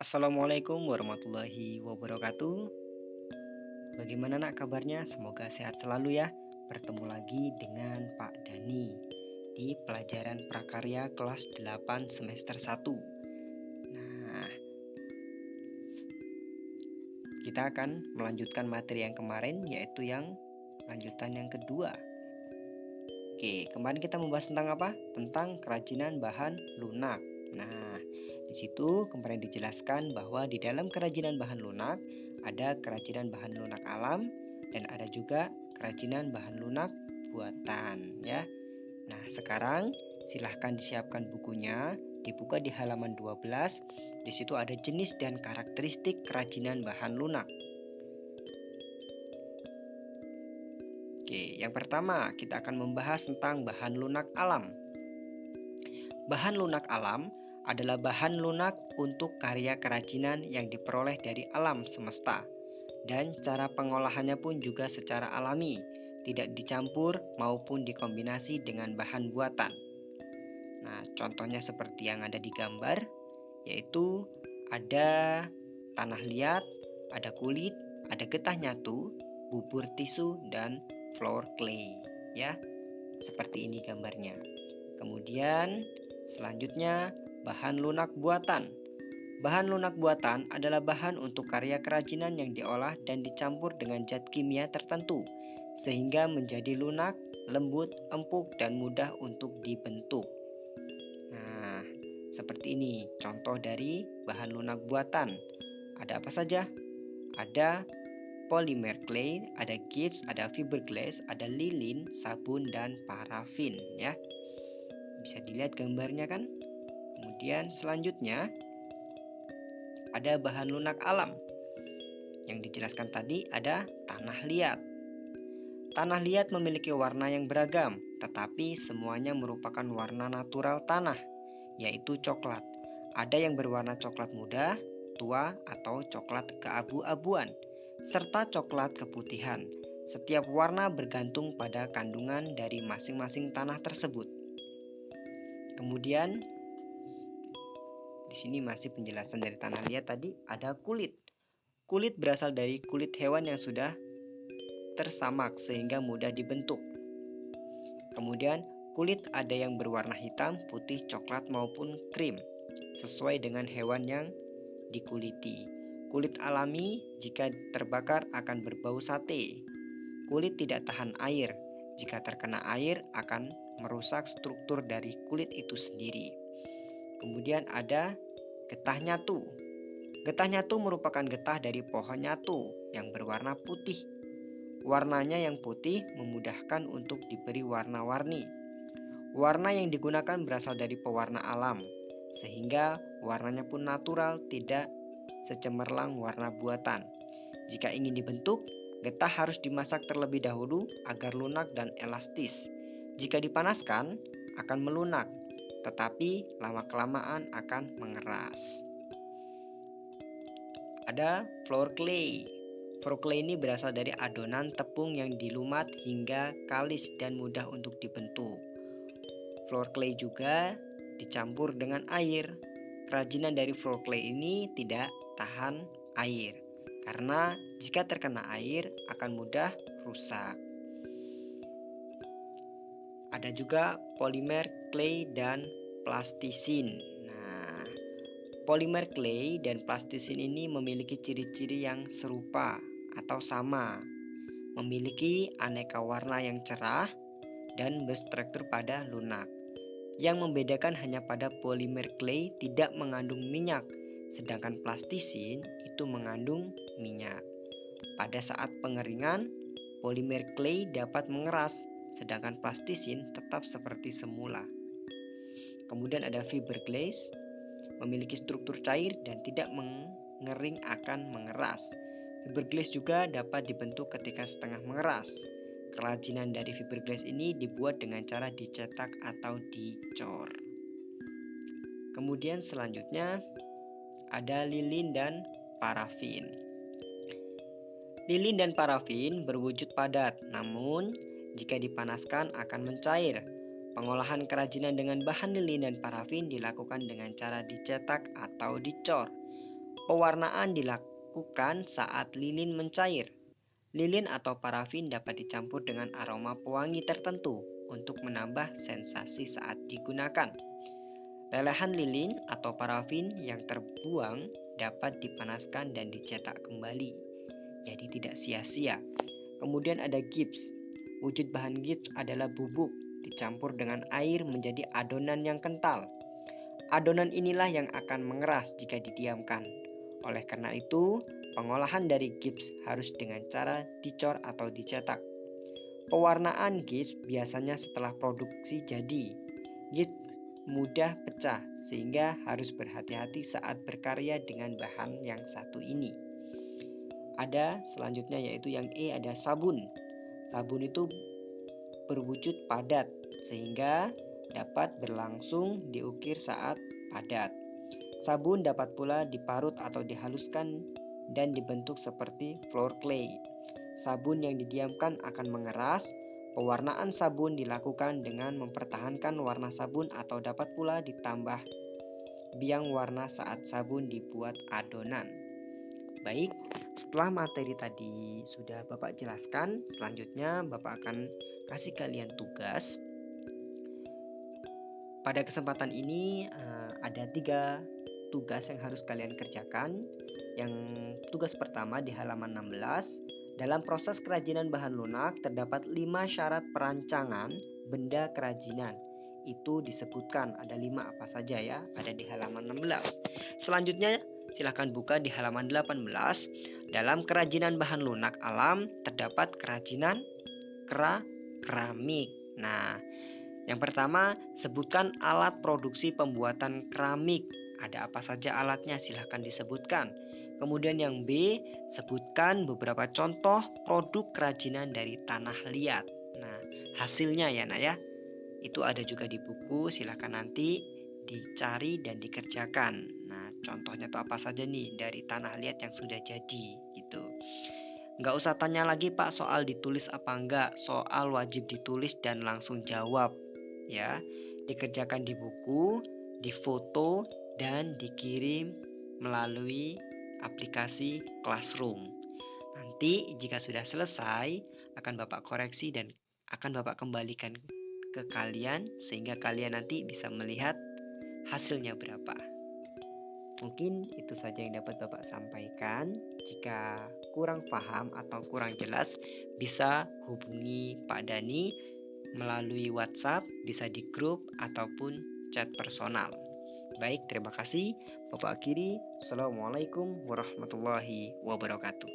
Assalamualaikum warahmatullahi wabarakatuh. Bagaimana nak kabarnya? Semoga sehat selalu ya. Bertemu lagi dengan Pak Dani di pelajaran prakarya kelas 8 semester 1. Nah, kita akan melanjutkan materi yang kemarin, yaitu yang lanjutan yang kedua. Oke, kemarin kita membahas tentang apa? Tentang kerajinan bahan lunak. Nah, di situ kemarin dijelaskan bahwa di dalam kerajinan bahan lunak ada kerajinan bahan lunak alam dan ada juga kerajinan bahan lunak buatan ya. Nah, sekarang silahkan disiapkan bukunya, dibuka di halaman 12. Di situ ada jenis dan karakteristik kerajinan bahan lunak. Oke, yang pertama kita akan membahas tentang bahan lunak alam. Bahan lunak alam adalah bahan lunak untuk karya kerajinan yang diperoleh dari alam semesta. Dan cara pengolahannya pun juga secara alami, tidak dicampur maupun dikombinasi dengan bahan buatan. Nah, contohnya seperti yang ada di gambar, yaitu ada tanah liat, ada kulit, ada getah nyatu, bubur tisu, dan floor clay. Ya, seperti ini gambarnya. Kemudian selanjutnya bahan lunak buatan. Bahan lunak buatan adalah bahan untuk karya kerajinan yang diolah dan dicampur dengan zat kimia tertentu sehingga menjadi lunak, lembut, empuk, dan mudah untuk dibentuk. Nah, seperti ini contoh dari bahan lunak buatan. Ada apa saja? Ada polymer clay, ada gips, ada fiberglass, ada lilin, sabun, dan parafin ya. Bisa dilihat gambarnya kan? Kemudian selanjutnya ada bahan lunak alam. Yang dijelaskan tadi ada tanah liat. Tanah liat memiliki warna yang beragam, tetapi semuanya merupakan warna natural tanah, yaitu coklat. Ada yang berwarna coklat muda, tua, atau coklat keabu-abuan, serta coklat keputihan. Setiap warna bergantung pada kandungan dari masing-masing tanah tersebut. Kemudian di sini masih penjelasan dari tanah liat tadi, ada kulit. Kulit berasal dari kulit hewan yang sudah tersamak sehingga mudah dibentuk. Kemudian kulit ada yang berwarna hitam, putih, coklat maupun krim, sesuai dengan hewan yang dikuliti. Kulit alami jika terbakar akan berbau sate. Kulit tidak tahan air. Jika terkena air akan merusak struktur dari kulit itu sendiri. Kemudian ada getah nyatu. Getah nyatu merupakan getah dari pohon nyatu yang berwarna putih. Warnanya yang putih memudahkan untuk diberi warna-warni. Warna yang digunakan berasal dari pewarna alam, sehingga warnanya pun natural, tidak secemerlang warna buatan. Jika ingin dibentuk, getah harus dimasak terlebih dahulu agar lunak dan elastis. Jika dipanaskan, akan melunak, tetapi lama-kelamaan akan mengeras. Ada floor clay. Floor clay ini berasal dari adonan tepung yang dilumat hingga kalis dan mudah untuk dibentuk. Floor clay juga dicampur dengan air. Kerajinan dari floor clay ini tidak tahan air, karena jika terkena air akan mudah rusak. Ada juga polimer clay dan plastisin. Nah, polimer clay dan plastisin ini memiliki ciri-ciri yang serupa atau sama. Memiliki aneka warna yang cerah dan berstruktur pada lunak. Yang membedakan hanya pada polimer clay tidak mengandung minyak, sedangkan plastisin itu mengandung minyak. Pada saat pengeringan, polimer clay dapat mengeras, sedangkan plastisin tetap seperti semula. Kemudian ada fiberglass, memiliki struktur cair dan tidak mengering akan mengeras. Fiberglass juga dapat dibentuk ketika setengah mengeras. Kerajinan dari fiberglass ini dibuat dengan cara dicetak atau dicor. Kemudian selanjutnya ada lilin dan parafin. Lilin dan parafin berwujud padat, namun jika dipanaskan akan mencair. Pengolahan kerajinan dengan bahan lilin dan parafin dilakukan dengan cara dicetak atau dicor. Pewarnaan dilakukan saat lilin mencair. Lilin atau parafin dapat dicampur dengan aroma pewangi tertentu untuk menambah sensasi saat digunakan. Lelehan lilin atau parafin yang terbuang dapat dipanaskan dan dicetak kembali, jadi tidak sia-sia. Kemudian ada gips. Wujud bahan gips adalah bubuk dicampur dengan air menjadi adonan yang kental. Adonan inilah yang akan mengeras jika didiamkan. Oleh karena itu, pengolahan dari gips harus dengan cara dicor atau dicetak. Pewarnaan gips biasanya setelah produksi jadi. Gips mudah pecah sehingga harus berhati-hati saat berkarya dengan bahan yang satu ini. Ada selanjutnya yaitu yang E, ada sabun. Sabun itu berwujud padat sehingga dapat berlangsung diukir saat padat. Sabun dapat pula diparut atau dihaluskan dan dibentuk seperti floor clay. Sabun yang didiamkan akan mengeras. Pewarnaan sabun dilakukan dengan mempertahankan warna sabun atau dapat pula ditambah biang warna saat sabun dibuat adonan. Baik, setelah materi tadi sudah Bapak jelaskan, selanjutnya Bapak akan kasih kalian tugas. Pada kesempatan ini ada 3 tugas yang harus kalian kerjakan. Yang tugas pertama di halaman 16, dalam proses kerajinan bahan lunak terdapat 5 syarat perancangan benda kerajinan. Itu disebutkan ada 5 apa saja ya, ada di halaman 16. Selanjutnya silakan buka di halaman 18. Dalam kerajinan bahan lunak alam terdapat kerajinan keramik. Nah, yang pertama, sebutkan alat produksi pembuatan keramik. Ada apa saja alatnya? Silahkan disebutkan. Kemudian yang B, sebutkan beberapa contoh produk kerajinan dari tanah liat. Nah, hasilnya ya nak ya. Itu ada juga di buku, silahkan nanti dicari dan dikerjakan. Nah, contohnya tuh apa saja nih dari tanah liat yang sudah jadi gitu. Nggak usah tanya lagi Pak soal ditulis apa enggak, soal wajib ditulis dan langsung jawab ya. Dikerjakan di buku, difoto dan dikirim melalui aplikasi Classroom. Nanti jika sudah selesai akan Bapak koreksi dan akan Bapak kembalikan ke kalian sehingga kalian nanti bisa melihat hasilnya berapa. Mungkin itu saja yang dapat Bapak sampaikan. Jika kurang paham atau kurang jelas, bisa hubungi Pak Dani melalui WhatsApp, bisa di grup ataupun chat personal. Baik, terima kasih. Bapak akhiri. Assalamualaikum warahmatullahi wabarakatuh.